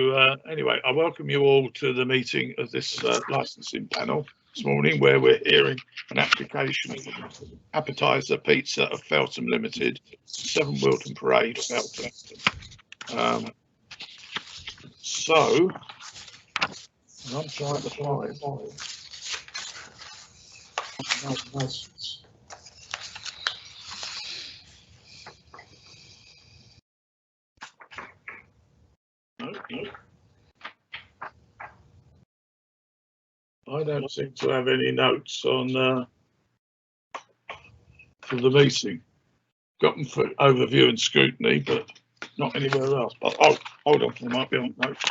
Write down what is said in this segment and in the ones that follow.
Anyway, I welcome you all to the meeting of this licensing panel this morning, where we're hearing an application for Appetizer Pizza of Feltham Limited, 7 Wilton Parade, Feltham. So, I'm trying to find. I don't seem to have any notes on for the meeting. Got them for overview and scrutiny, but not anywhere else. But oh, hold on, there might be on notes.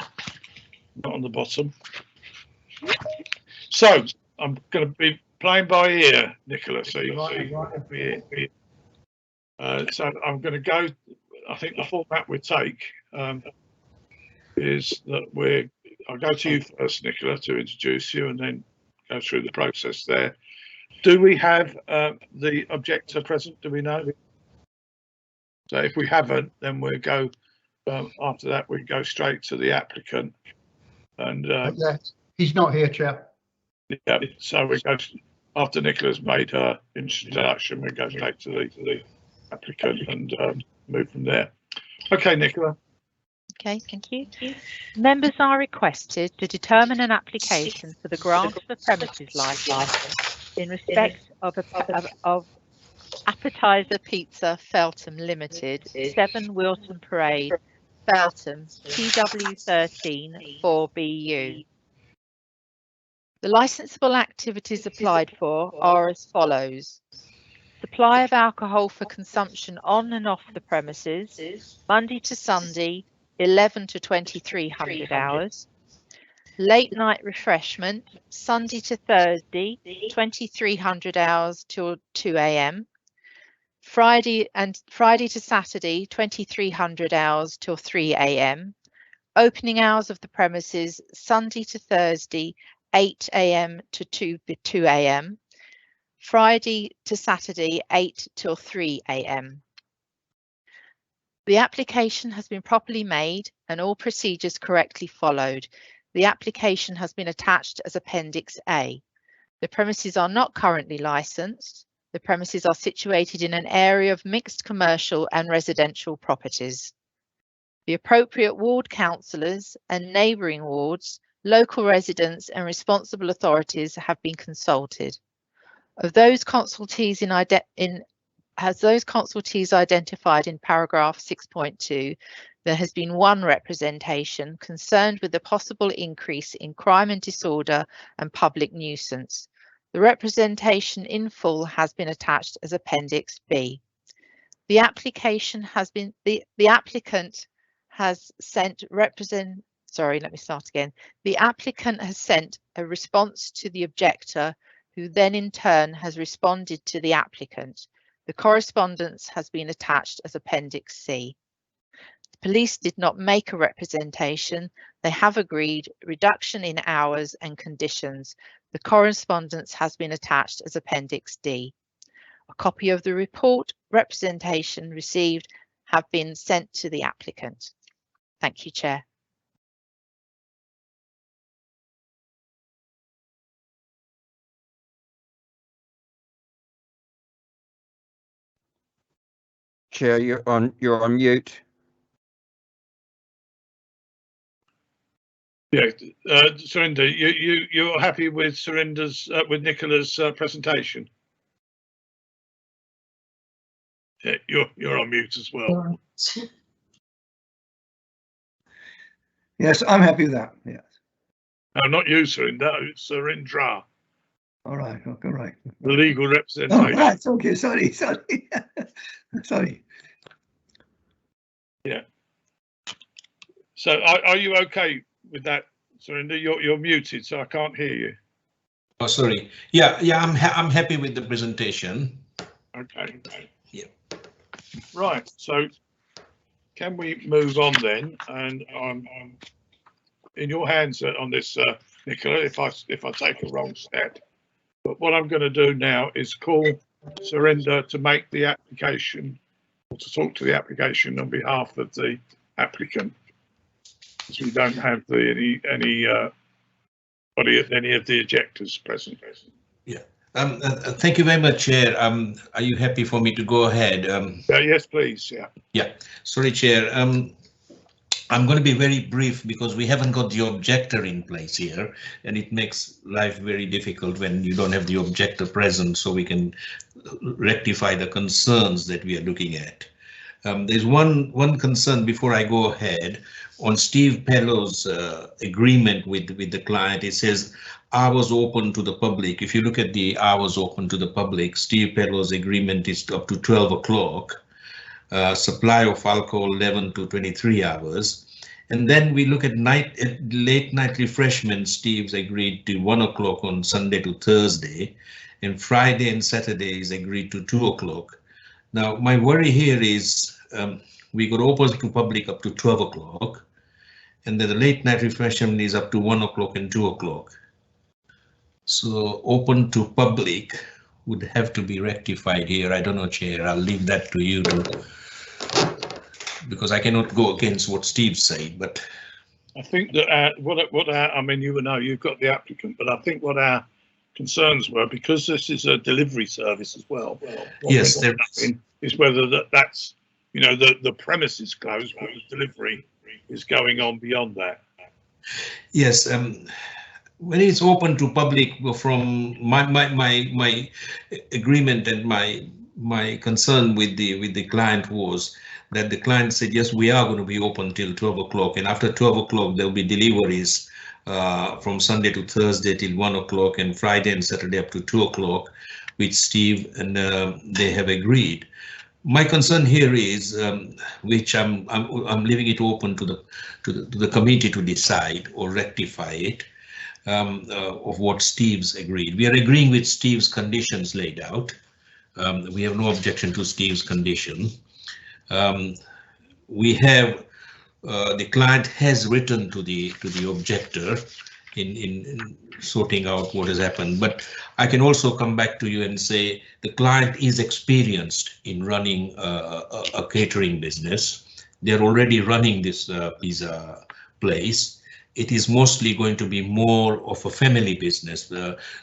Not on the bottom. So I'm going to be playing by ear, Nicola. So you might have me here. So I'm going to go. I think the format we take is that I'll go to you first, Nicola, to introduce you, and then go through the process there. Do we have the objector present? Do we know? So if we haven't, then we'll go. After that, we go straight to the applicant. And yeah, he's not here, Chair. Yeah, so we go after Nicola's made her introduction. We go straight to the applicant and move from there. Okay, Nicola. Okay, thank you. Members are requested to determine an application for the grant of a premises license in respect of Appetizer Pizza Feltham Limited, 7 Wilton Parade, Feltham, TW13 4BU. The licensable activities applied for are as follows: supply of alcohol for consumption on and off the premises, Monday to Sunday, 11 to 2300 hours. Late night refreshment, Sunday to Thursday, 2300 hours till 2 AM. Friday to Saturday, 2300 hours till 3 AM. Opening hours of the premises, Sunday to Thursday, 8 AM to 2 AM. Friday to Saturday, 8 till 3 AM. The application has been properly made and all procedures correctly followed. The application has been attached as Appendix A. The premises are not currently licensed. The premises are situated in an area of mixed commercial and residential properties. The appropriate ward councillors and neighbouring wards, local residents and responsible authorities have been consulted. Of those consultees identified in paragraph 6.2, there has been one representation concerned with the possible increase in crime and disorder and public nuisance. The representation in full has been attached as Appendix B. The applicant has sent The applicant has sent a response to the objector, who then in turn has responded to the applicant. The correspondence has been attached as Appendix C. The police did not make a representation. They have agreed reduction in hours and conditions. The correspondence has been attached as Appendix D. A copy of the report representation received have been sent to the applicant. Thank you, Chair. Chair, you're on mute. Yeah, Surinder, you're happy with Surinder's with Nicola's presentation? Yeah, you're on mute as well. Yes, I'm happy with that. Yes. No, not you, Surinder. It's Surindra. All right. Okay. Right. The legal representation. Oh, right. Okay. Sorry. Sorry. Yeah. So, are you okay with that, Surinder? You're muted, so I can't hear you. Oh, sorry. Yeah. I'm happy with the presentation. Okay. Yeah. Right. So, can we move on then? And I'm in your hands on this, Nicola. If I take a wrong step, but what I'm going to do now is call Surinder to make the application, or to talk to the application on behalf of the applicant. because we don't have any of the objectors present. Thank you very much, Chair. Are you happy for me to go ahead? Yes, please. Yeah. Yeah. Sorry, Chair. I'm going to be very brief because we haven't got the objector in place here, and it makes life very difficult when you don't have the objector present, so we can rectify the concerns that we are looking at. There's one concern before I go ahead on Steve Pello's agreement with the client. It says hours open to the public. If you look at the hours open to the public, Steve Pello's agreement is up to 12 o'clock. Supply of alcohol 11 to 23 hours. And then we look at late night refreshments. Steve's agreed to 1 o'clock on Sunday to Thursday, and Friday and Saturday is agreed to 2 o'clock. Now, my worry here is we got open to public up to 12 o'clock, and then the late night refreshment is up to 1 o'clock and 2 o'clock. So open to public would have to be rectified here. I don't know, Chair. I'll leave that to you because I cannot go against what Steve said. But I think that I mean, you've got the applicant, but I think what our concerns were, because this is a delivery service as well. Yes, there is whether that's the premise is closed, but the delivery is going on beyond that. Yes. When it's open to public, from my agreement and my concern with the client was that the client said, yes, we are going to be open till 12 o'clock, and after 12 o'clock there'll be deliveries from Sunday to Thursday till 1 o'clock, and Friday and Saturday up to 2 o'clock, which Steve and they have agreed. My concern here is, which I'm leaving it open to the committee to decide or rectify it. Of what Steve's agreed. We are agreeing with Steve's conditions laid out. We have no objection to Steve's condition. We have the client has written to the objector in sorting out what has happened, but I can also come back to you and say the client is experienced in running a catering business. They're already running this pizza place. It is mostly going to be more of a family business.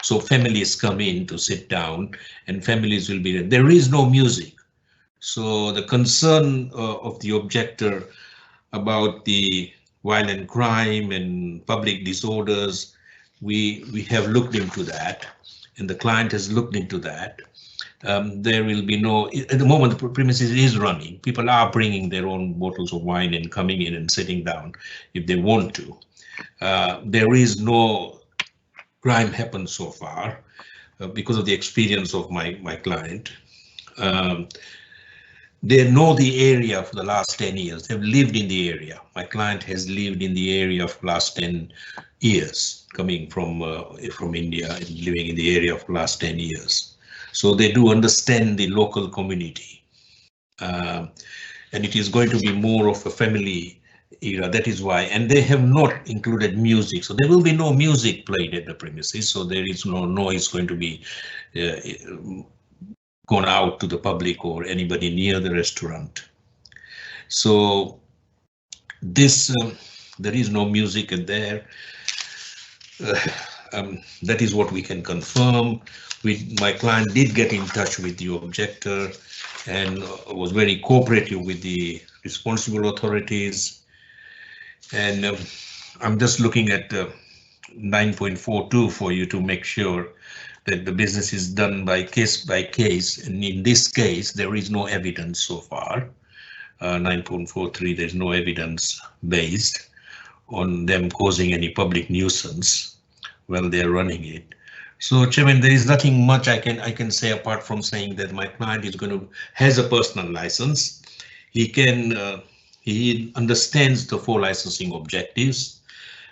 So families come in to sit down and families will be there. There is no music. So the concern of the objector about the violent crime and public disorders, we have looked into that, and the client has looked into that. There will be no, at the moment the premises is running. People are bringing their own bottles of wine and coming in and sitting down if they want to. There is no crime happened so far because of the experience of my client. They know the area for the last 10 years. They've lived in the area. My client has lived in the area for the last 10 years, coming from India and living in the area for the last 10 years. So they do understand the local community. And it is going to be more of a family era, that is why, and they have not included music, so there will be no music played at the premises, so there is no noise going to be gone out to the public or anybody near the restaurant. So this there is no music in there. That is what we can confirm. My client did get in touch with the objector and was very cooperative with the responsible authorities. And I'm just looking at 9.42 for you to make sure that the business is done by case, and in this case there is no evidence so far. 9.43, there's no evidence based on them causing any public nuisance while they're running it. So Chairman, there is nothing much I can say apart from saying that my client is has a personal license. He understands the 4 licensing objectives.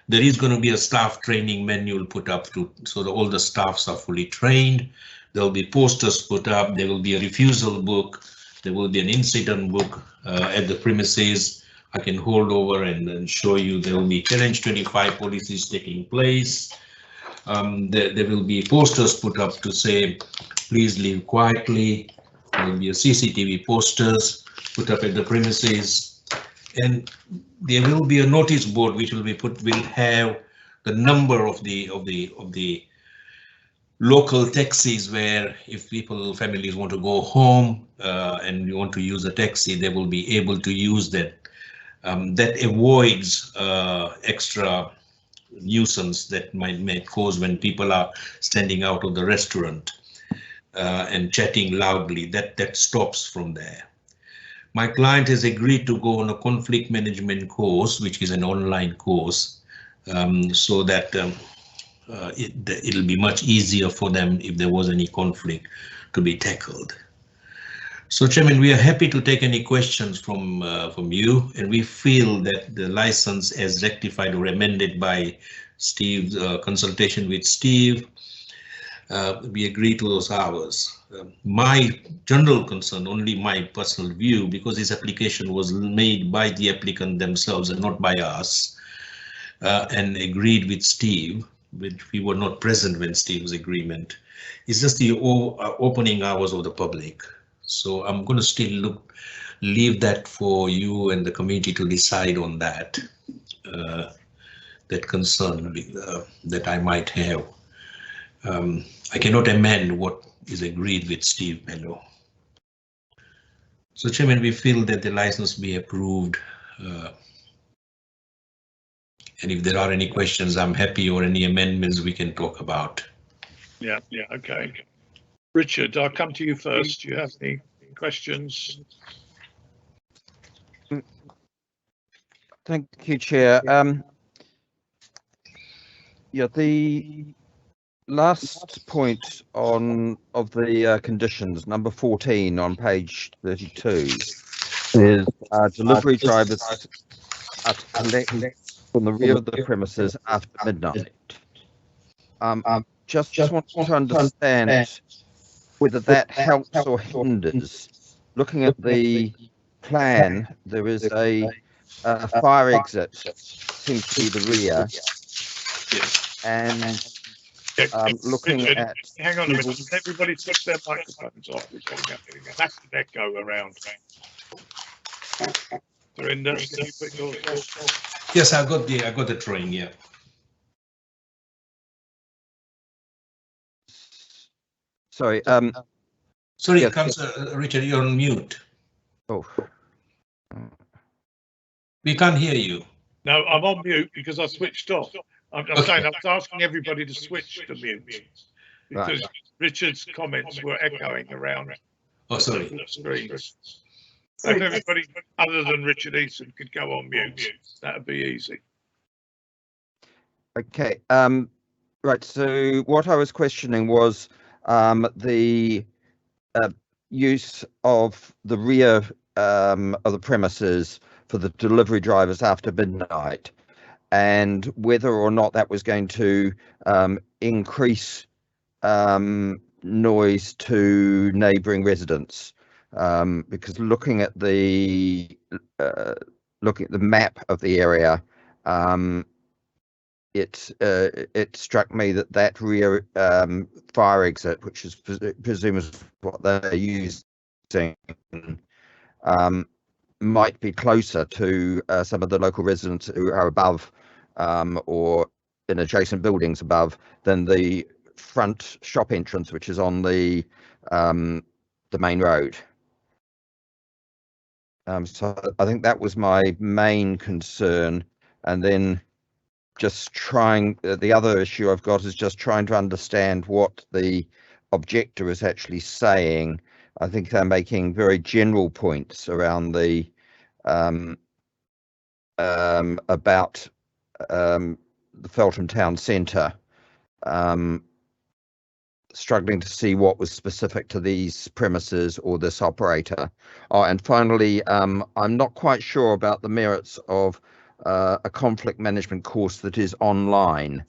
There is going to be a staff training manual put up so that all the staffs are fully trained. There will be posters put up. There will be a refusal book. There will be an incident book at the premises. I can hold over and show you. There will be Challenge 25 policies taking place. There will be posters put up to say, please leave quietly. There will be a CCTV posters put up at the premises. And there will be a notice board which will be put, will have the number of the local taxis, where if families want to go home and you want to use a taxi, they will be able to use that. That avoids extra nuisance that may cause when people are standing out of the restaurant and chatting loudly. That stops from there. My client has agreed to go on a conflict management course, which is an online course, so that it'll be much easier for them if there was any conflict to be tackled. So, Chairman, we are happy to take any questions from you, and we feel that the license, as rectified or amended by Steve's consultation with Steve, we agree to those hours. My general concern, only my personal view, because this application was made by the applicant themselves and not by us, and agreed with Steve, which we were not present when Steve's agreement, is just the opening hours of the public. So I'm going to still leave that for you and the committee to decide on that, that concern that I might have. I cannot amend what is agreed with Steve Mello. So, Chairman, we feel that the license be approved. And if there are any questions, I'm happy, or any amendments we can talk about. Yeah, okay. Richard, I'll come to you first. Do you have any questions? Thank you, Chair. Yeah, the last point of the conditions, number 14 on page 32, is delivery drivers are to collect from the rear of the premises after midnight. Just want to understand whether that helps or hinders. Looking at the plan, there is a fire exit, seems to be the rear, and looking Richard, at. hang on a minute. Everybody switch their microphones off. We're getting a massive echo around. Dorinda, can you put yours? Yes, I got the drawing. Yeah. Sorry. Sorry, yes. Councillor Richard, you're on mute. Oh. We can't hear you. No, I'm on mute because I switched off. I'm saying I was asking everybody to switch to mute because Richard's comments were echoing around. Oh, sorry. The screens. So if everybody other than Richard Eason could go on mute, that would be easy. Okay. Right. So what I was questioning was the use of the rear of the premises for the delivery drivers after midnight, and whether or not that was going to increase noise to neighbouring residents. Because looking at the map of the area, it struck me that rear fire exit, which is presumably what they're using, might be closer to some of the local residents who are above or in adjacent buildings above than the front shop entrance, which is on the main road. So I think that was my main concern, and then just trying, the other issue I've got is just trying to understand what the objector is actually saying. I think they're making very general points around the about the Feltham Town Centre, struggling to see what was specific to these premises or this operator. Oh, and finally, I'm not quite sure about the merits of a conflict management course that is online.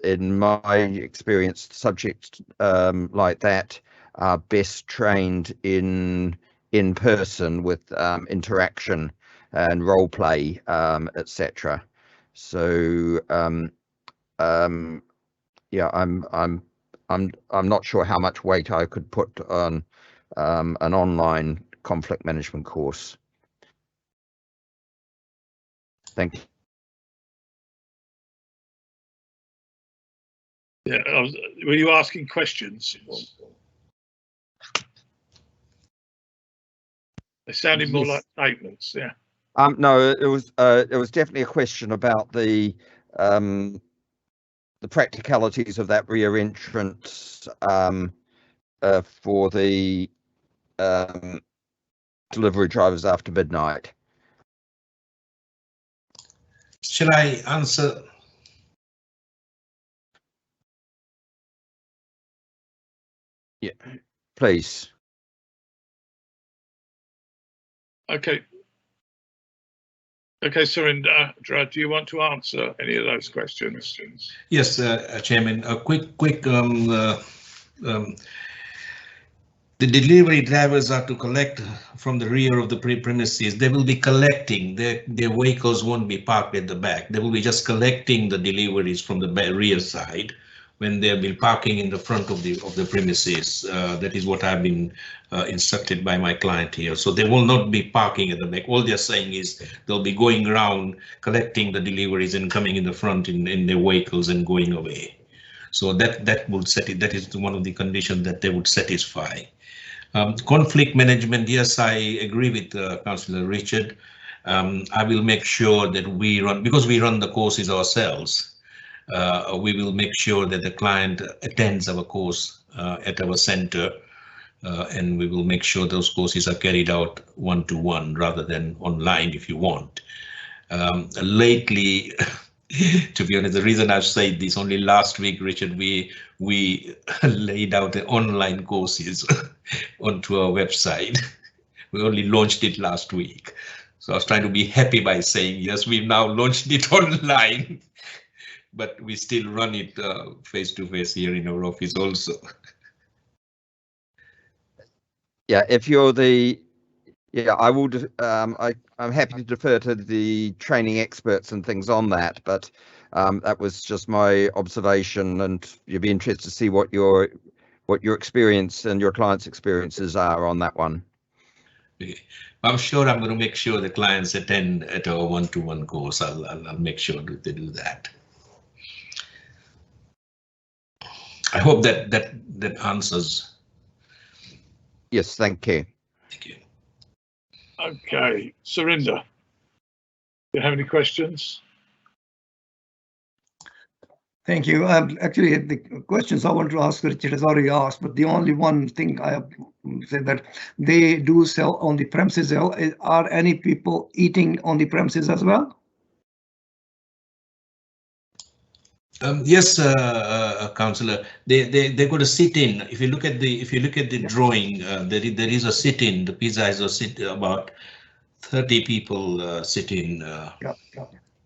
In my experience, subjects like that are best trained in person with interaction and role play, etc. So yeah, I'm not sure how much weight I could put on an online conflict management course. Thank you. Yeah, were you asking questions? They sounded more like statements. Yeah. No, it was definitely a question about the practicalities of that rear entrance for the delivery drivers after midnight. Shall I answer? Yeah, please. Okay. Okay, Surinder, do you want to answer any of those questions? Yes, Chairman. A quick. The delivery drivers are to collect from the rear of the premises. They will be collecting. Their vehicles won't be parked at the back. They will be just collecting the deliveries from the rear side when they'll be parking in the front of the premises. That is what I've been instructed by my client here. So they will not be parking at the back. All they're saying is they'll be going around collecting the deliveries and coming in the front in their vehicles and going away. So that would set it. That is one of the conditions that they would satisfy. Conflict management, yes, I agree with Councillor Richard. I will make sure that we run, because we run the courses ourselves, we will make sure that the client attends our course at our centre, and we will make sure those courses are carried out one-to-one rather than online if you want. Lately, to be honest, the reason I've said this, only last week, Richard, we laid out the online courses onto our website. We only launched it last week. So I was trying to be happy by saying, yes, we've now launched it online, but we still run it face to face here in our office also. Yeah, if you're I will. I'm happy to defer to the training experts and things on that, but that was just my observation, and you'd be interested to see what your experience and your clients' experiences are on that one. Okay. I'm sure I'm going to make sure the clients attend at our one-to-one course. I'll make sure that they do that. I hope that answers. Yes, thank you. Thank you. Okay, Surinder, do you have any questions? Thank you. Actually, the questions I want to ask Richard has already asked, but the only one thing I have said that they do sell on the premises. Are any people eating on the premises as well? Yes, Councillor. They're going to sit in. If you look at the drawing, there is a sit in. The pizza is a sit. About 30 people sit in.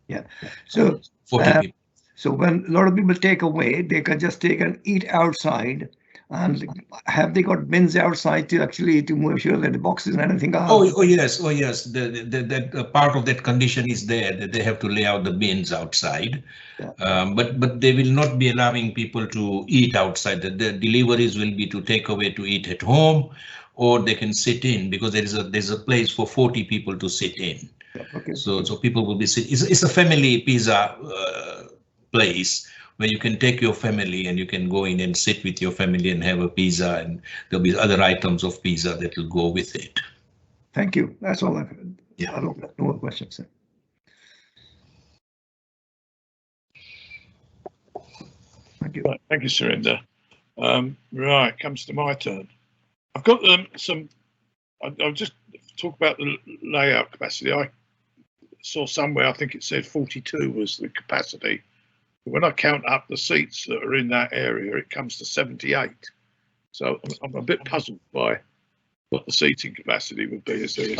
Yeah. So 40 people. So when a lot of people take away, they can just take and eat outside. And have they got bins outside to actually to make sure that the boxes and anything are? Oh yes. That part of that condition is there, that they have to lay out the bins outside. Yeah. But they will not be allowing people to eat outside. The deliveries will be to take away to eat at home, or they can sit in, because there's a place for 40 people to sit in. Okay. So people will be sitting. It's a family pizza place where you can take your family and you can go in and sit with your family and have a pizza, and there'll be other items of pizza that will go with it. Thank you. That's all I've heard. Yeah. I don't have no more questions. Thank you. Right, thank you, Surinder. Right, comes to my turn. I've got I'll just talk about the layout capacity. I saw somewhere, I think it said 42 was the capacity. When I count up the seats that are in that area, it comes to 78. So I'm a bit puzzled by what the seating capacity would be. Is there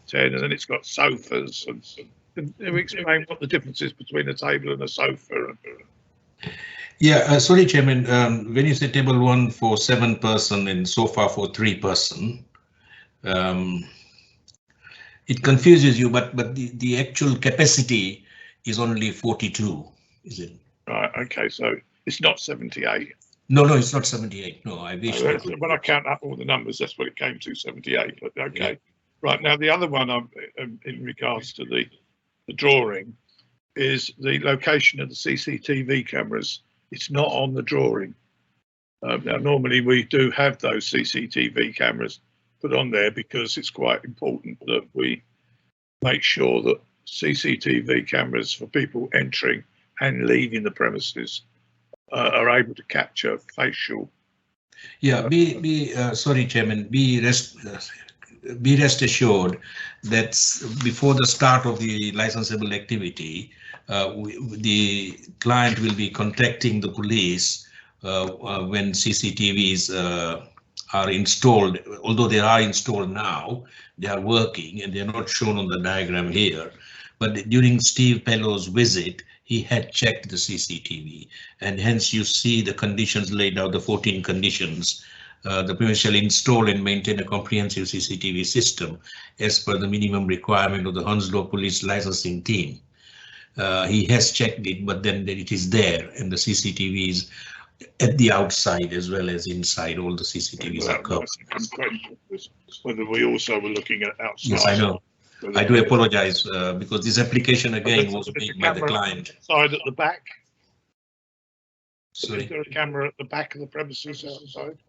10, and then it's got sofas. And can we explain what the difference is between a table and a sofa? Yeah, sorry, Chairman. When you say table 1 for 7 person and sofa for 3 person, it confuses you. But the actual capacity is only 42. Is it? Right, okay, so it's not 78. No, it's not 78. No, I wish. When I count up all the numbers, that's what it came to, 78. But okay, yeah. Right, now the other one in regards to the the drawing is the location of the CCTV cameras. It's not on the drawing. Now, normally we do have those CCTV cameras put on there because it's quite important that we make sure that CCTV cameras for people entering and leaving the premises are able to capture facial. Yeah, sorry, Chairman, be rest assured that before the start of the licensable activity, the client will be contacting the police when CCTVs are installed. Although they are installed now, they are working and they are not shown on the diagram here. But during Steve Pello's visit, he had checked the CCTV, and hence you see the conditions laid out, the 14 conditions. The premises shall install and maintain a comprehensive CCTV system as per the minimum requirement of the Hounslow Police licensing team. He has checked it, but then it is there, and the CCTVs at the outside as well as inside, all the CCTVs are covered. Whether we also were looking at outside. Yes, I know. I do apologize because this application again was made by the client. Side at the back. Sorry. Is there a camera at the back of the premises outside?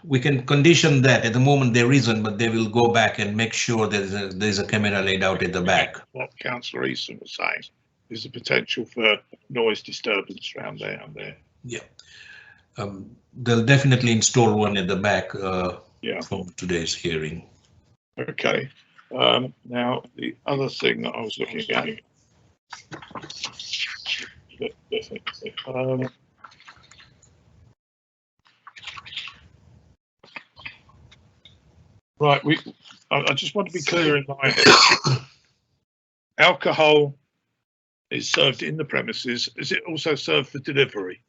We can condition that. At the moment there isn't, but they will go back and make sure that there's a camera laid out at the back. What Councillor Easton was saying is the potential for noise disturbance around there. Yeah. They'll definitely install one at the back from today's hearing. Okay. Now, the other thing that I was looking at. Right, I just want to be clear in my head. Alcohol is served in the premises. Is it also served for delivery?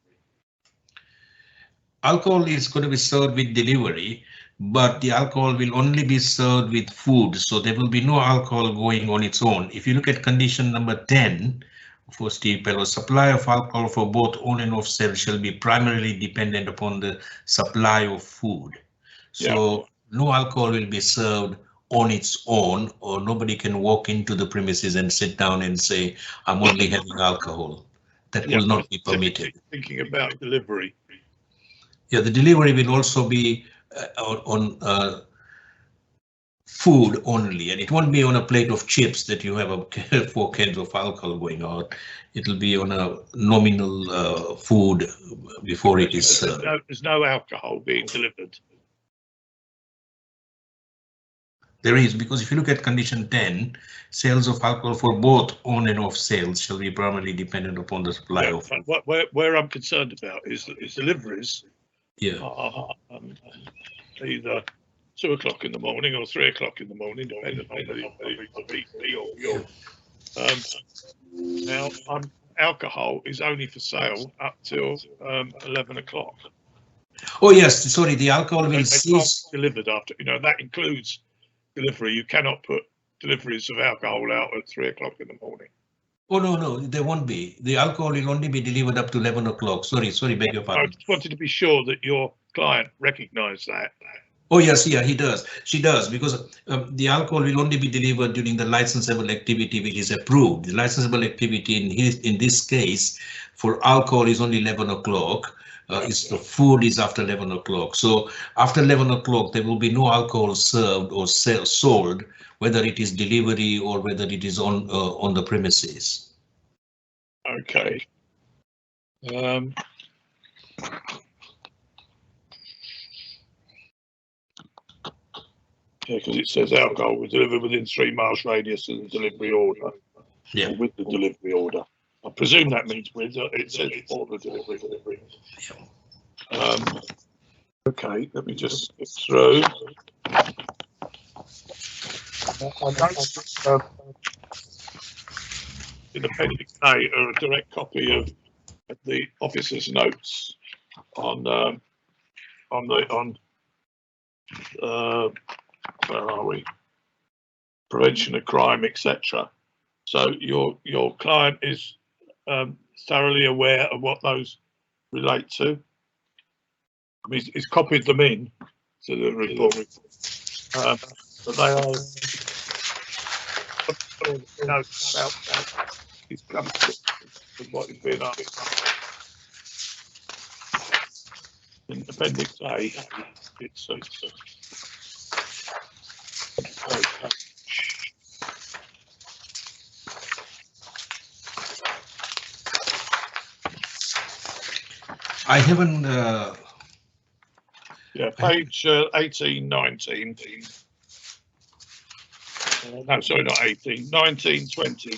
Alcohol is going to be served with delivery, but the alcohol will only be served with food, so there will be no alcohol going on its own. If you look at condition number 10 for Steve Pello, supply of alcohol for both on and off sale shall be primarily dependent upon the supply of food. So no alcohol will be served on its own, or nobody can walk into the premises and sit down and say, I'm only having alcohol. That will not be permitted. Thinking about delivery. Yeah, the delivery will also be on food only, and it won't be on a plate of chips that you have 4 cans of alcohol going out. It'll be on a nominal food before it is served. There's no alcohol being delivered. There is, because if you look at condition 10, sales of alcohol for both on and off sales shall be primarily dependent upon the supply of. Where I'm concerned about is deliveries. Yeah. Either 2 o'clock in the morning or 3 o'clock in the morning, depending on now, alcohol is only for sale up till 11 o'clock. Oh yes, sorry, the alcohol will cease. Delivered after, that includes delivery. You cannot put deliveries of alcohol out at 3 o'clock in the morning. Oh no, there won't be. The alcohol will only be delivered up to 11 o'clock. Sorry, beg your pardon. I just wanted to be sure that your client recognised that. Oh yes, yeah, he does. She does, because the alcohol will only be delivered during the licensable activity which is approved. The licensable activity in this case for alcohol is only 11 o'clock. The food is after 11 o'clock. So after 11 o'clock, there will be no alcohol served or sold, whether it is delivery or whether it is on the premises. Okay. Yeah, because it says alcohol was delivered within 3 miles radius of the delivery order. Yeah. Or with the delivery order. I presume that means with it says for the delivery. Yeah. Okay, let me just skip through. In Appendix A, a direct copy of the officer's notes on where are we? Prevention of crime, etc. So your client is thoroughly aware of what those relate to. I mean, he's copied them in to the report. but they are. Notes about his comfort with what he's been up. In Appendix A, it's I haven't. yeah, page 18, 19. No, sorry, not 18, 19, 20.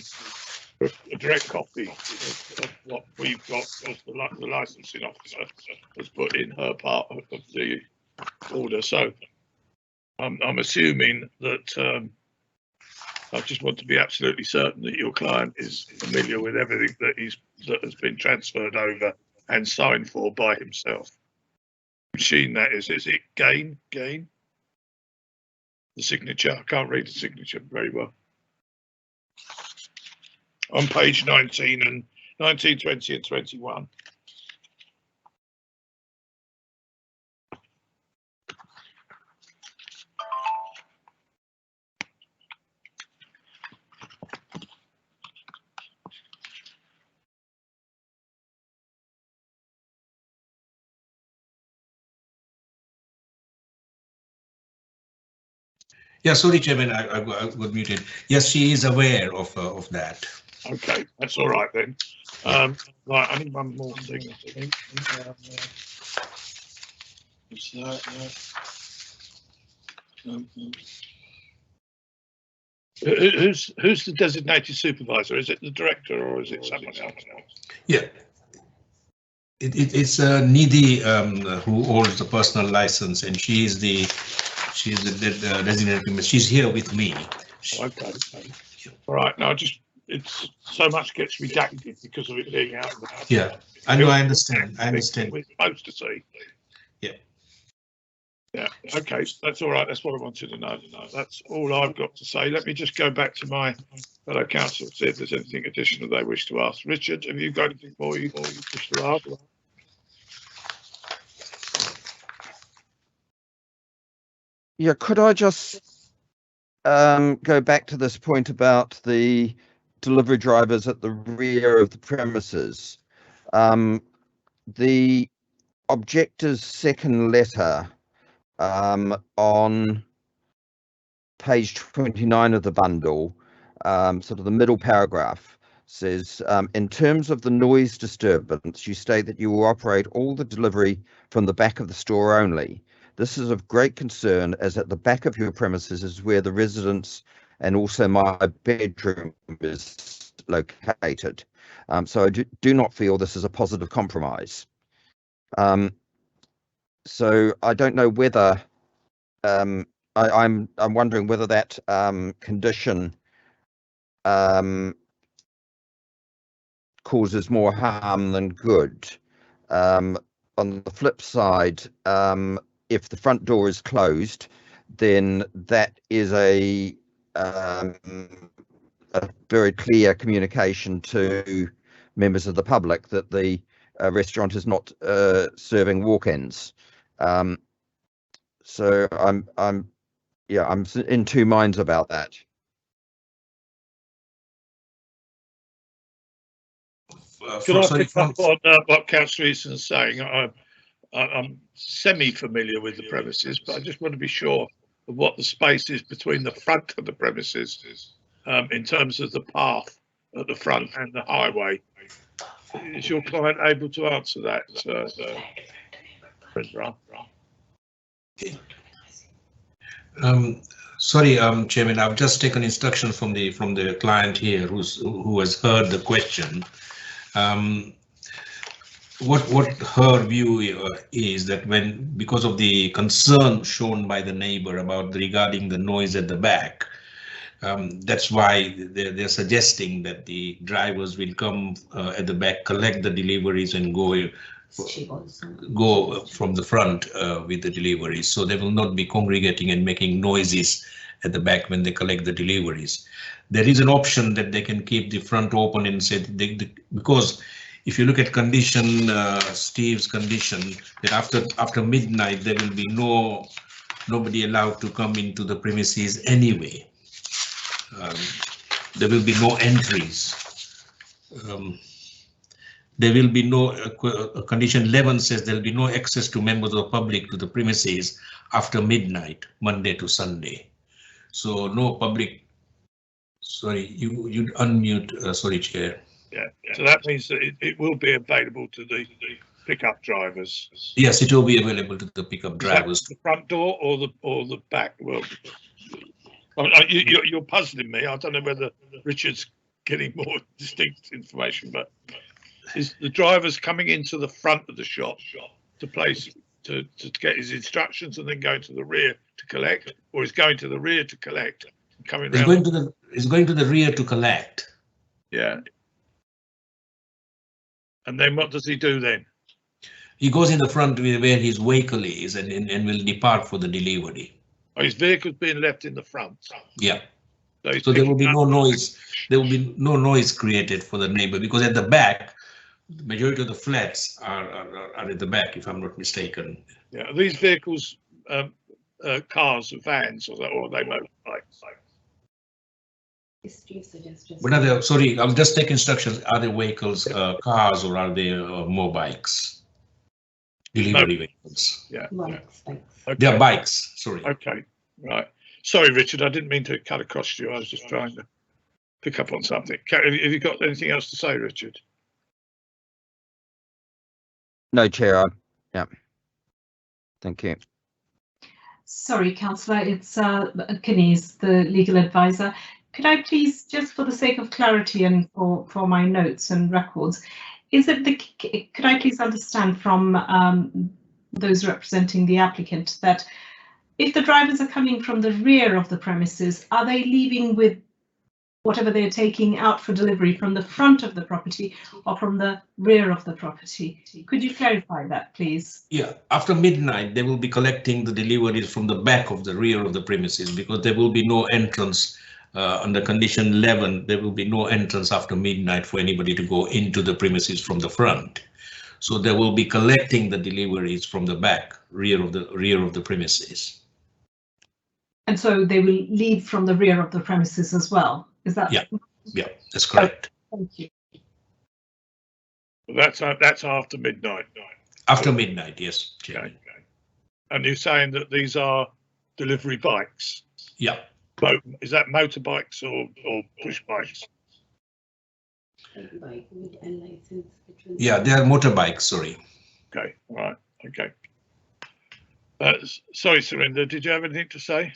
A direct copy of what we've got as the licensing officer has put in her part of the order. So I'm assuming that I just want to be absolutely certain that your client is familiar with everything that has been transferred over and signed for by himself. Machine, that is it Gain? The signature. I can't read the signature very well. On page 19 and 19, 20 and 21. Yeah, sorry, Chairman, I got muted. Yes, she is aware of that. Okay, that's all right then. Right, I need one more thing, I think. Who's the designated supervisor? Is it the director or is it someone else? Yeah. It's Nidhi who holds the personal license, and she's the designated. She's here with me. Okay. All right. Now, it's so much gets redacted because of it being out of the. Yeah, I know. I understand. We're supposed to see. Yeah. Yeah. Okay. That's all right. That's what I wanted to know. That's all I've got to say. Let me just go back to my fellow council, see if there's anything additional they wish to ask. Richard, have you got anything more you wish to ask? Yeah, could I just go back to this point about the delivery drivers at the rear of the premises? The objector's second letter on page 29 of the bundle, sort of the middle paragraph, says, in terms of the noise disturbance, you state that you will operate all the delivery from the back of the store only. This is of great concern, as at the back of your premises is where the residence and also my bedroom is located. So I do not feel this is a positive compromise. So I don't know whether I'm wondering whether that condition causes more harm than good. On the flip side, if the front door is closed, then that is a very clear communication to members of the public that the restaurant is not serving walk-ins. So I'm in two minds about that. Can I pick up on what Councillor Easton's saying? I'm semi-familiar with the premises, but I just want to be sure of what the space is between the front of the premises in terms of the path at the front and the highway. Is your client able to answer that? Sorry, Chairman, I've just taken instruction from the client here who has heard the question. What her view is that because of the concern shown by the neighbor regarding the noise at the back, that's why they're suggesting that the drivers will come at the back, collect the deliveries and go from the front with the deliveries. So they will not be congregating and making noises at the back when they collect the deliveries. There is an option that they can keep the front open and say because if you look at condition, Steve's condition, that after midnight there will be no nobody allowed to come into the premises anyway. There will be no entries. There will be no, condition 11 says there will be no access to members of the public to the premises after midnight, Monday to Sunday. So no public, sorry, you unmute, sorry, Chair. Yeah, so that means that it will be available to the pickup drivers. Yes, it will be available to the pickup drivers. The front door or the back? Well, you're puzzling me. I don't know whether Richard's getting more distinct information, but is the drivers coming into the front of the shop to place to get his instructions and then going to the rear to collect, or is going to the rear to collect and coming He's around? going to the rear to collect. Yeah. And then what does he do then? He goes in the front where his vehicle is and will depart for the delivery. Oh, his vehicle's being left in the front. Yeah. So there will be no noise. There will be no noise created for the neighbor, because at the back, the majority of the flats are at the back, if I'm not mistaken. Yeah. Are these vehicles cars or vans, or are they motorbikes? What are they? Sorry, I'll just take instructions. Are they vehicles, cars, or are they motorbikes? Delivery vehicles. Yeah. Bikes. Okay. They are bikes. Sorry. Okay. Right. Sorry, Richard. I didn't mean to cut across you. I was just trying to pick up on something. Have you got anything else to say, Richard? No, Chair. Yeah. Thank you. Sorry, Councillor, it's Kines, the legal advisor. Could I please, just for the sake of clarity and for my notes and records, could I please understand from those representing the applicant that if the drivers are coming from the rear of the premises, are they leaving with whatever they're taking out for delivery from the front of the property or from the rear of the property? Could you clarify that, please? Yeah, after midnight, they will be collecting the deliveries from the back of the rear of the premises, because there will be no entrance under condition 11. There will be no entrance after midnight for anybody to go into the premises from the front. So they will be collecting the deliveries from the back, rear of the premises. And so they will leave from the rear of the premises as well. Is that? Yeah, yeah, that's correct. Thank you. That's after midnight. After midnight, yes. Okay. And you're saying that these are delivery bikes? Yeah. Is that motorbikes or push bikes? Yeah, they are motorbikes. Sorry. Okay. Right. Okay. Sorry, Surinder, did you have anything to say?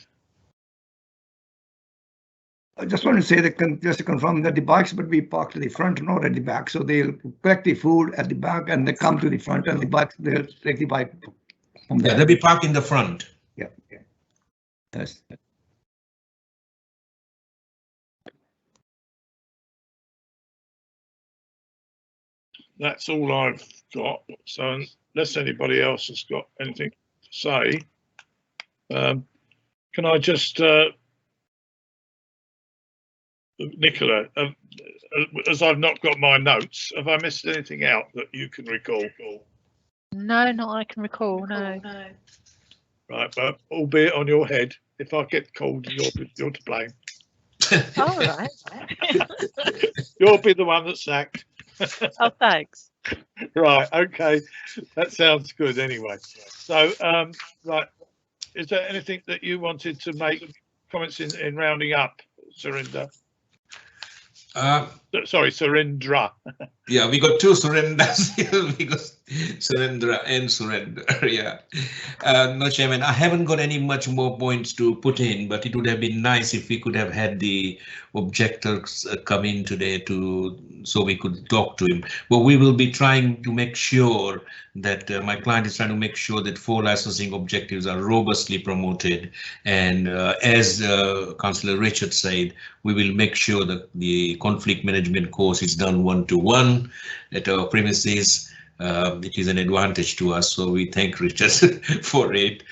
I just want to say that just to confirm that the bikes would be parked at the front, not at the back. So they'll collect the food at the back and they come to the front, and the bikes, they'll take the bike from there. Yeah, they'll be parked in the front. Yeah. Yes. That's all I've got. So unless anybody else has got anything to say, can I just, Nicola, as I've not got my notes, have I missed anything out that you can recall? No, not I can recall. No. Right, but albeit on your head, if I get called, you're to blame. All right. You'll be the one that's sacked. Oh, thanks. Right, okay, that sounds good anyway. So, right, is there anything that you wanted to make comments in rounding up, Surinder? Sorry, Surindra. Yeah, we got two Surenders here. We got Surendra and Surrender. Yeah. No, Chairman, I haven't got any much more points to put in, but it would have been nice if we could have had the objectors come in today so we could talk to him. But we will be trying to make sure that my client is trying to make sure that 4 licensing objectives are robustly promoted. And as Councillor Richard said, we will make sure that the conflict management course is done 1-to-1 at our premises. It is an advantage to us, so we thank Richard for it.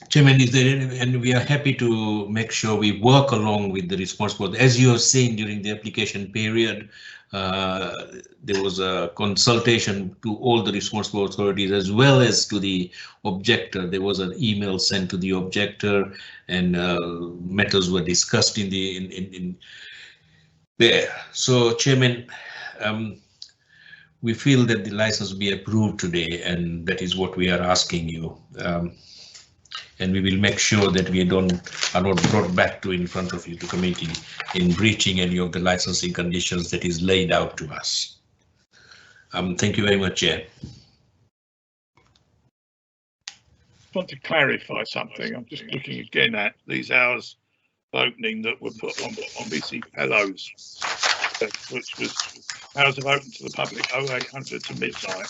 Chairman, is there any, and we are happy to make sure we work along with the responsible. As you have seen during the application period, there was a consultation to all the responsible authorities as well as to the objector. There was an email sent to the objector, and matters were discussed in the in there. So, Chairman, we feel that the license be approved today, and that is what we are asking you. And we will make sure that we are not brought back to in front of you to committee in breaching any of the licensing conditions that is laid out to us. Thank you very much, Chair. I want to clarify something. I'm just looking again at these hours of opening that were put on BC Fellows, which was hours of open to the public 0800 to midnight.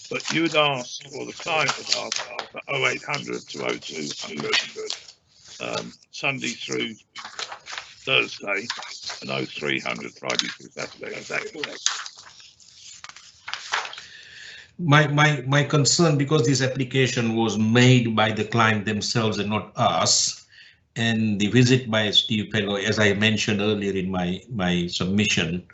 But you would ask, or the client would ask, for 0800 to 0200 Sunday through Thursday, and 0300 Friday through Saturday. Is that correct? My concern, because this application was made by the client themselves and not us, and the visit by Steve Pellow, as I mentioned earlier in my submission,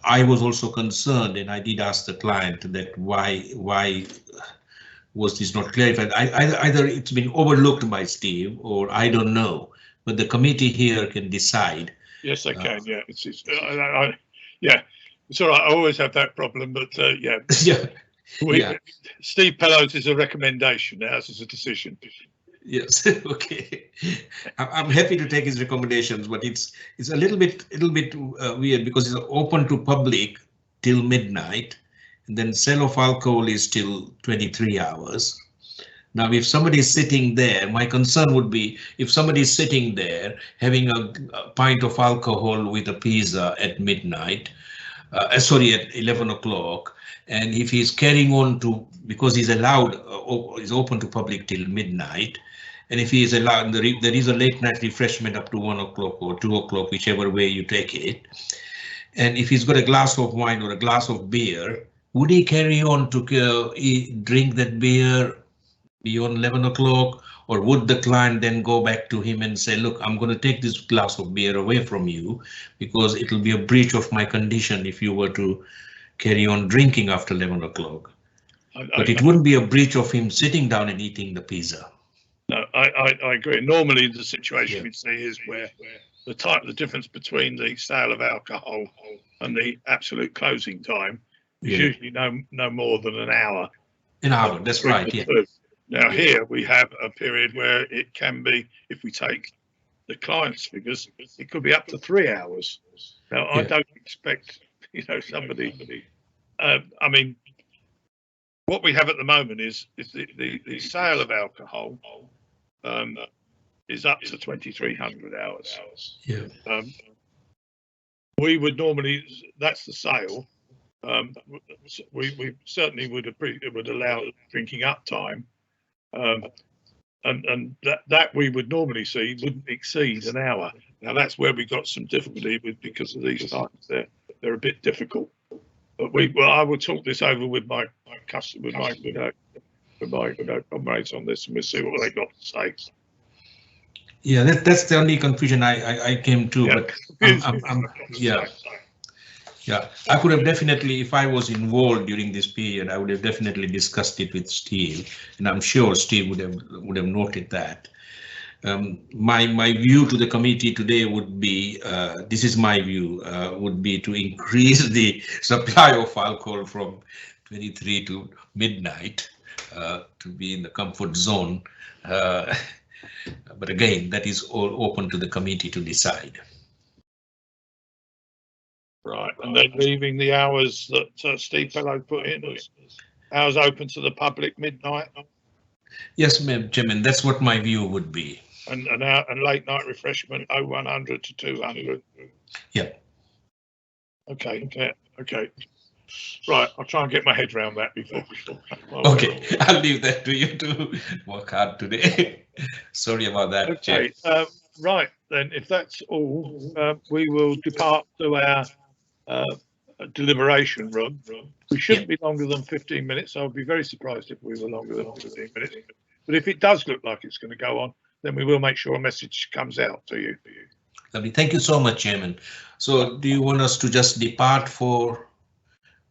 I was also concerned, and I did ask the client that why was this not clarified? Either it's been overlooked by Steve, or I don't know. But the committee here can decide. Yes, I can. Yeah, yeah, it's all right. I always have that problem, but yeah, yeah. Steve Pellows is a recommendation. Ours is a decision. Yes, okay. I'm happy to take his recommendations, but it's a little bit weird because it's open to public till midnight, and then sale of alcohol is till 23 hours. Now, if somebody is sitting there, my concern would be if somebody is sitting there having a pint of alcohol with a pizza at midnight, at 11 o'clock, and if he's carrying on to, because he's allowed, is open to public till midnight, and if he is allowed, there is a late night refreshment up to 1 o'clock or 2 o'clock, whichever way you take it. And if he's got a glass of wine or a glass of beer, would he carry on to drink that beer beyond 11 o'clock? Or would the client then go back to him and say, look, I'm going to take this glass of beer away from you because it will be a breach of my condition if you were to carry on drinking after 11 o'clock. But it wouldn't be a breach of him sitting down and eating the pizza. No, I agree. Normally the situation we see is where the difference between the sale of alcohol and the absolute closing time is usually no more than an hour. An hour, that's right. Yeah. Now here we have a period where it can be, if we take the client's figures, it could be up to 3 hours. Now I don't expect, somebody. I mean, what we have at the moment is the sale of alcohol is up to 2,300 hours. Yeah. We would normally, that's the sale. We certainly would allow drinking up time, and that we would normally see wouldn't exceed an hour. Now that's where we got some difficulty with, because of these times they're a bit difficult. But I will talk this over with my customer, with my comrades on this, and we'll see what they got to say. Yeah, that's the only confusion I came to. Yeah, but I could have definitely, if I was involved during this period, I would have definitely discussed it with Steve, and I'm sure Steve would have noted that. My view to the committee today would be, this is my view, would be to increase the supply of alcohol from 23 to midnight to be in the comfort zone. But again, that is all open to the committee to decide. Right, and then leaving the hours that Steve Pellow put in, hours open to the public midnight. Yes, ma'am, Chairman, that's what my view would be. And late night refreshment 0100 to 200. Yeah. Okay. Yeah. Okay. Right. I'll try and get my head around that before. Okay. I'll leave that to you to work hard today. Sorry about that. Okay. Right then. If that's all, we will depart to our deliberation room. We shouldn't be longer than 15 minutes. I would be very surprised if we were longer than 15 minutes. But if it does look like it's going to go on, then we will make sure a message comes out to you. Lovely. Thank you so much, Chairman. So do you want us to just depart for?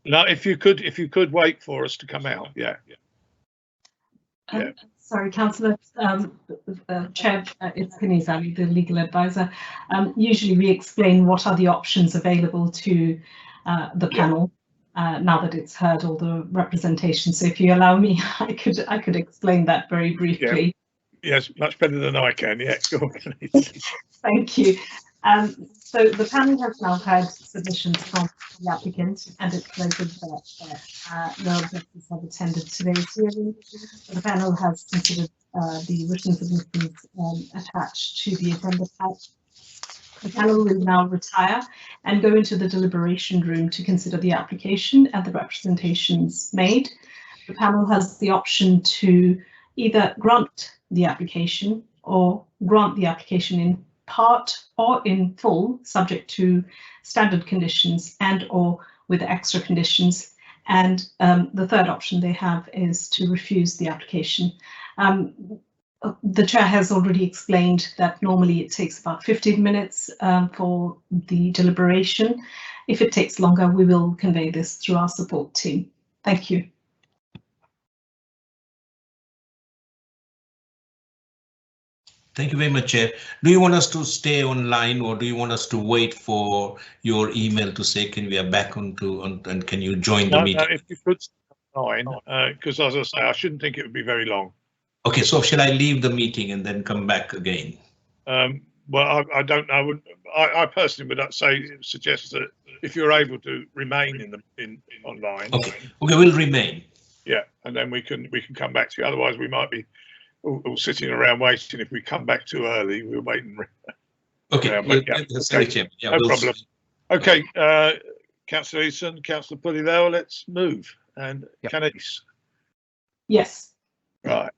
No, if you could wait for us to come out, yeah. Sorry, Councillor Chair, it's Kenise Ali, the legal advisor. Usually we explain what are the options available to the panel now that it's heard all the representation. So if you allow me, I could explain that very briefly. Yes, much better than I can. Yeah, go on, Thank you. So the panel has now had submissions from the applicant, and it's noted that no objectors have attended today's hearing. The panel has considered the written submissions attached to the agenda pack. The panel will now retire and go into the deliberation room to consider the application and the representations made. The panel has the option to either grant the application or grant the application in part or in full, subject to standard conditions and or with extra conditions. And the third option they have is to refuse the application. The chair has already explained that normally it takes about 15 minutes for the deliberation. If it takes longer, we will convey this through our support team. Thank you. Thank you very much, Chair. Do you want us to stay online, or do you want us to wait for your email to say, can we are back and can you join the meeting? No, if you could stay online, because as I say, I shouldn't think it would be very long. Okay, so shall I leave the meeting and then come back again? Well, I don't know. I personally would suggest that if you're able to remain in online. Okay, we'll remain. Yeah, and then we can come back to you. Otherwise, we might be all sitting around waiting. If we come back too early, we'll wait and. Okay, okay. No problem. Okay, Councillor Eason, Councillor Puddilell, let's move. And Kenise. Yes. Right.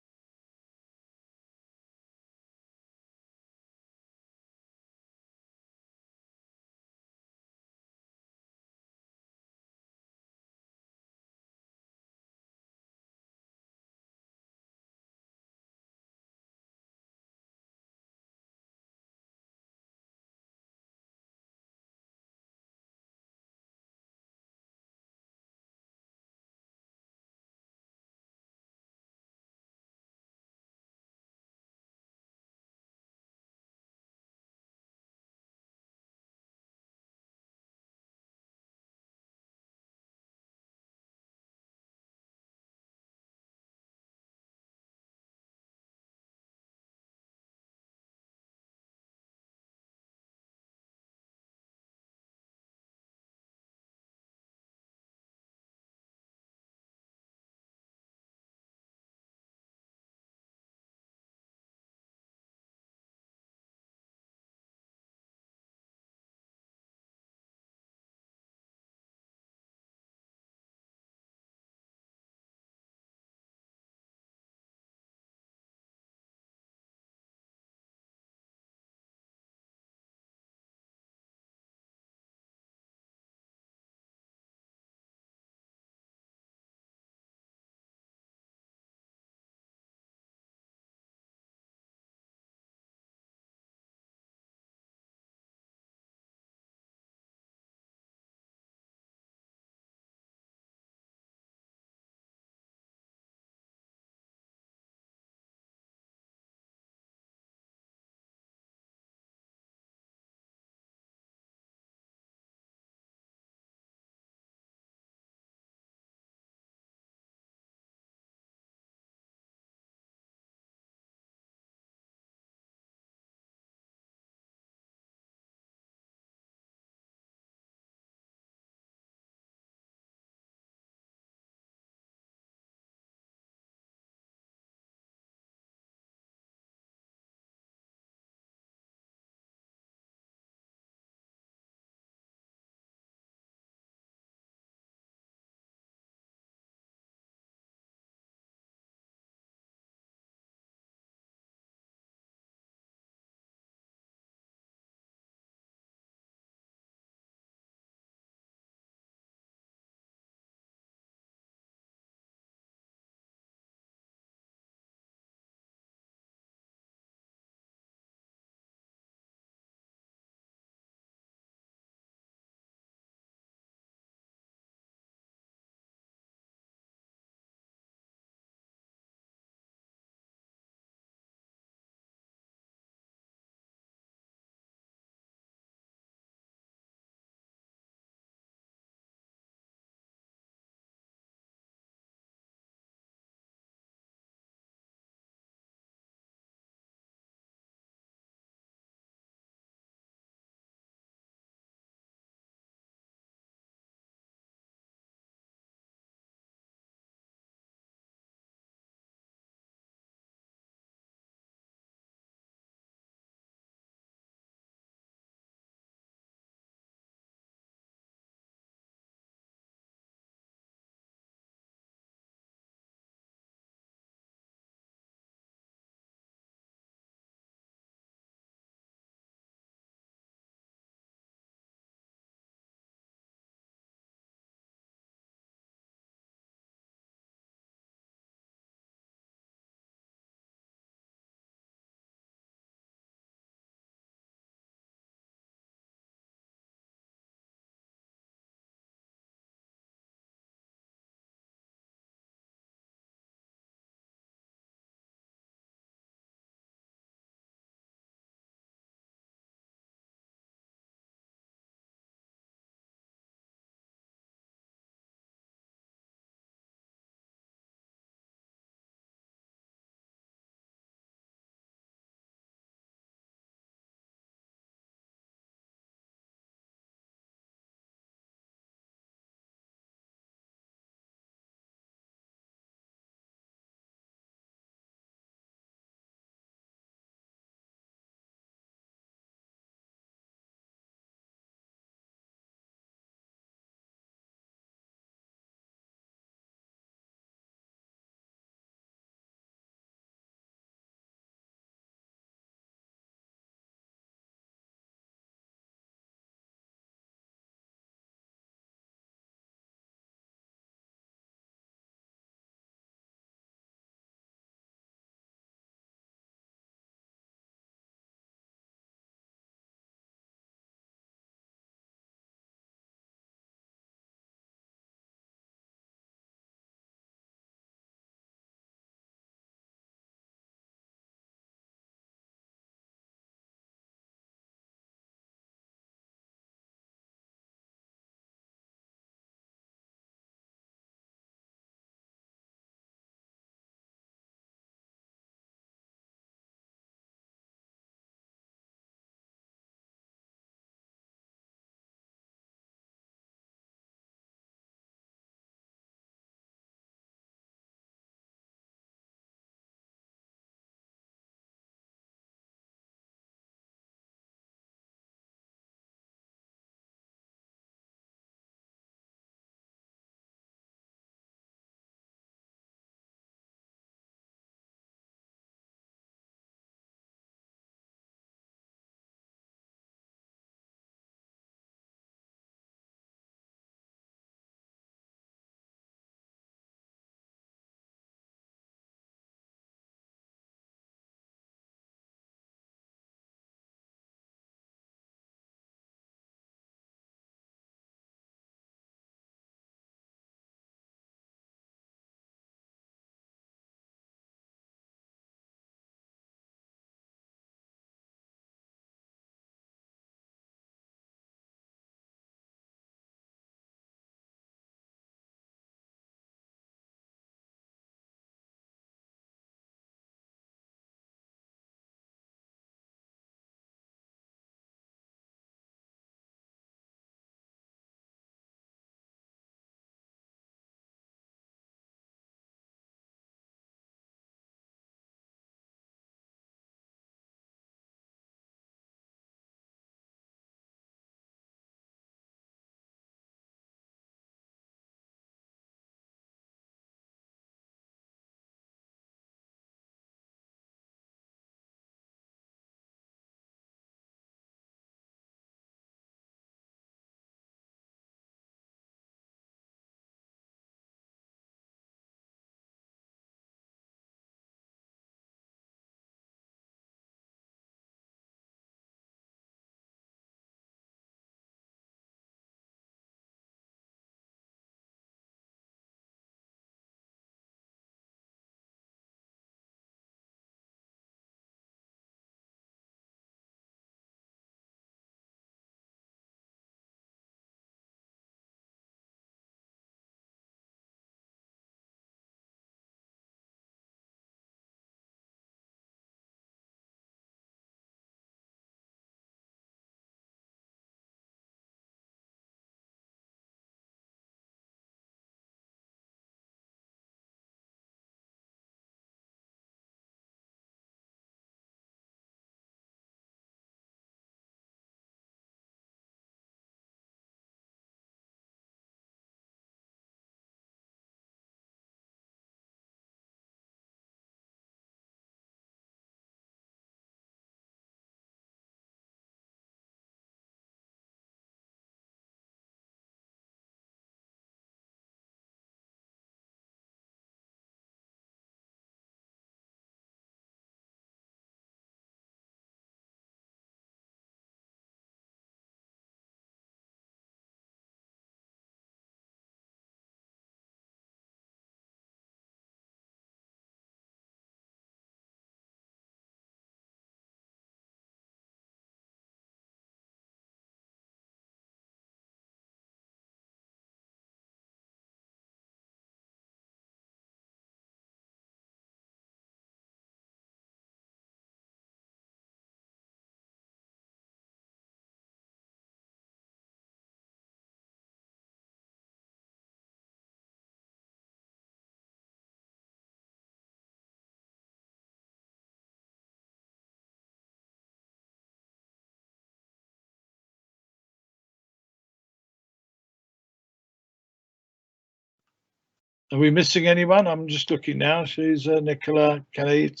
Are we missing anyone? I'm just looking now. She's Nicola, Kate,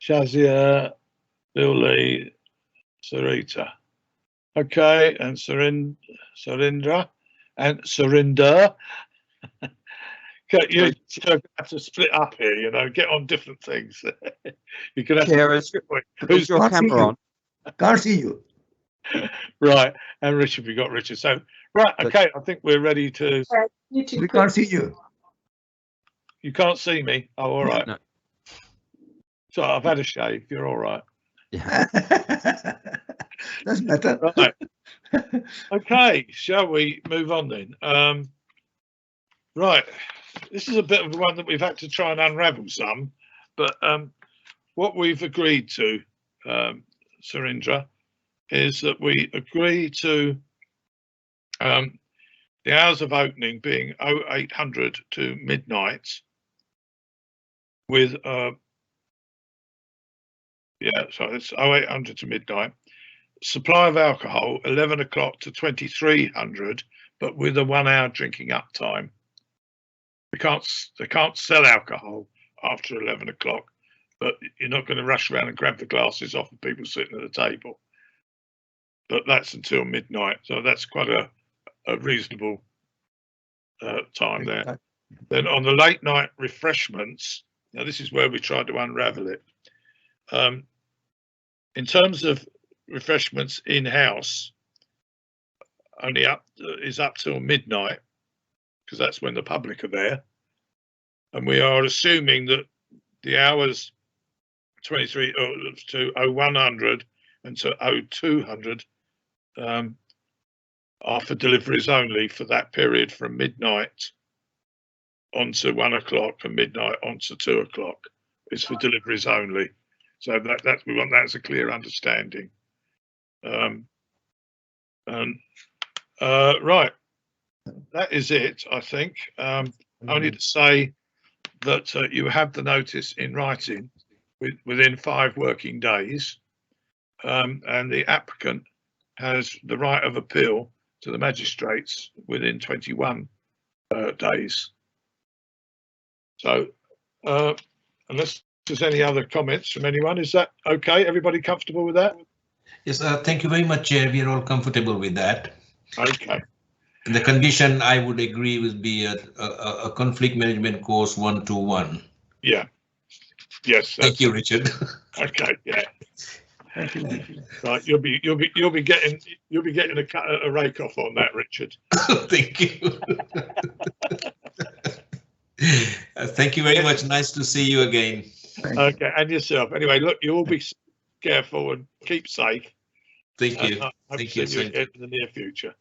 Shazia, Bill Lee, Sarita. Okay, and Surindra and Surinder. Okay, you have to split up here, you know, get on different things. You can have Chair, is your Can't see camera you. on? Can't see you. right, and Richard, we got Richard. So, right, okay, I think we're ready to. You two We could- can't see you. You can't see me. Oh, all right. No. So I've had a shave. You're all right. That's better. Right. Okay, shall we move on then? Right, this is a bit of one that we've had to try and unravel some, but what we've agreed to, Surindra, is that we agree to the hours of opening being 0800 to midnight with so it's 0800 to midnight. Supply of alcohol 11 o'clock to 2300, but with a 1 hour drinking up time. They can't sell alcohol after 11 o'clock, but you're not going to rush around and grab the glasses off of people sitting at the table. But that's until midnight, so that's quite a reasonable time there. Then on the late night refreshments, now this is where we tried to unravel it. In terms of refreshments in-house, only is up till midnight, because that's when the public are there. And we are assuming that the hours 23 to 0100 and to 0200 are for deliveries only for that period from midnight on to 1 o'clock and midnight on to 2 o'clock. It's for deliveries only. So that we want that as a clear understanding. Right, that is it, I think. Only to say that you have the notice in writing within 5 working days, and the applicant has the right of appeal to the magistrates within 21 days. So unless there's any other comments from anyone, is that okay? Everybody comfortable with that? Yes, thank you very much, Chair. We are all comfortable with that. Okay. And the condition I would agree would be a conflict management course 121. Yeah. Yes. Thank you, Richard. Okay. Yeah. Thank you. Right. You'll be getting a rake off on that, Richard. Thank you. Thank you very much. Nice to see you again. Okay, and yourself. Anyway, look, you all be careful and keep safe. Thank you. Thank you. See you again in the near future.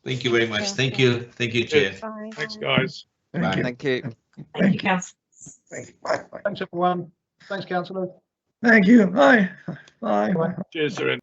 Thank you very much. Thank you. Thank you, Chair. Bye. Thanks, guys. Thank you. Thank you. Thank you, Councillor. Bye. Thanks, everyone. Thanks, Councillor. Thank you. Bye. Bye. Bye. Cheers, Sir.